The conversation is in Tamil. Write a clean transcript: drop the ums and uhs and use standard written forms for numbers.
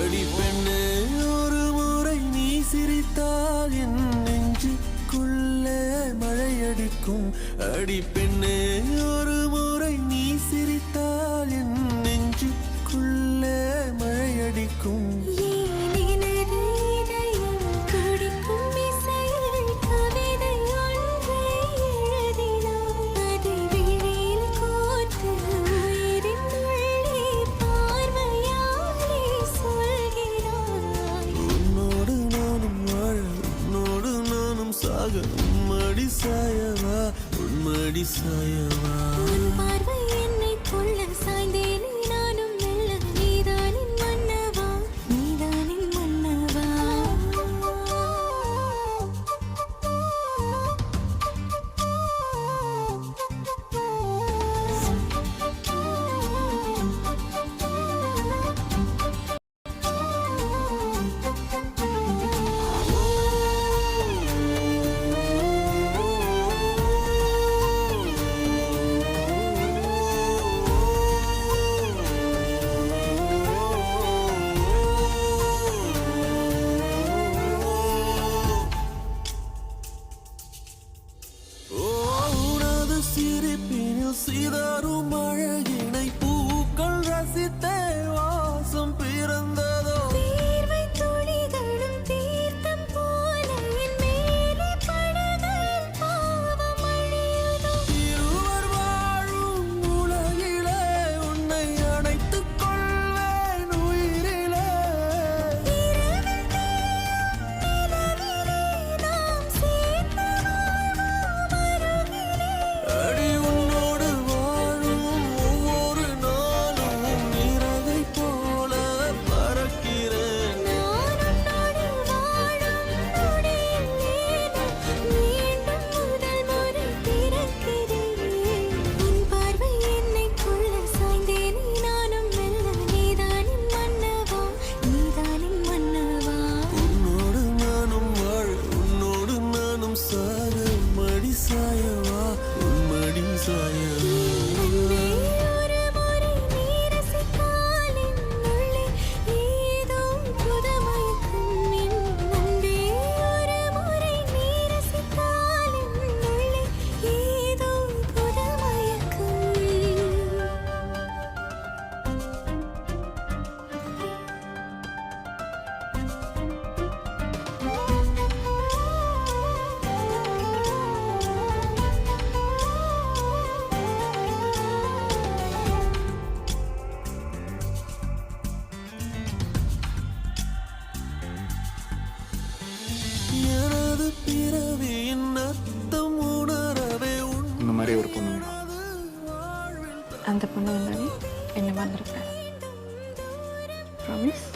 அடி பெண்ணே ஒரு முறை நீ சிரித்தால் என் நெஞ்சுக்குள்ளே மழையடிக்கும். அடி பெண்ணே ஒரு முறை நீ சிரித்தால் என் நெஞ்சுக்குள்ளே மழையடிக்கும். உன்மடி சாயவா உன்மடி சாயவா பார்வை என்னை கொள்ள சாய்ந்தேனே நானும் மெல்ல நீதானின் மன்னவா நீதானின் மன்னவா. சிதறும் அழகினை பூக்கள் ரசித்தே வாசம் பிறந்ததோ. தீர்வை துளிகளும் தீர்த்தம் போல என் மேலே படுகையில் பாவம் அழியுதோ. இருவர் வாழும் உலகிலே உன்னை அணைத்துக் கொள்வேன் உயிரிலே. இரவில் தேயும் நிலவிலே நாம் சேர்ந்து வாழ்வோம் அருகிலே. அடி உன்னோடு வாழும் ஒவ்வொரு நாளும் நிறவை போல பறக்கிறேன். நான் உன்னோடு வாழும் நொடியில் மீண்டும் முதல் முறை பிறக்கிறேன். உன் பார்வை என்னை கொள்ள சாய்ந்தேனே நானும் மெல்ல நீதானின் மன்னவா நீதானின் மன்னவா. உன்னோடு நானும் வாழ உன்னோடு நானும் சாக மடி சாயவா உன்மடி சாயவா. அன்பே ஒரு முறை நீ ரசித்தால் என் உள்ளே ஏதோ புதுமயக்கம். என் அன்பே ஒரு முறை நீ ரசித்தால் என் உள்ளே ஏதோ புதுமயக்கம். எனது பிறவியின் அர்த்தம் உணரவே இந்த மாதிரி ஒரு பொண்ணு வேணும். அந்த பொண்ணு வந்தாலே என்ன மறந்துருப்பேன். ப்ராமிஸ்.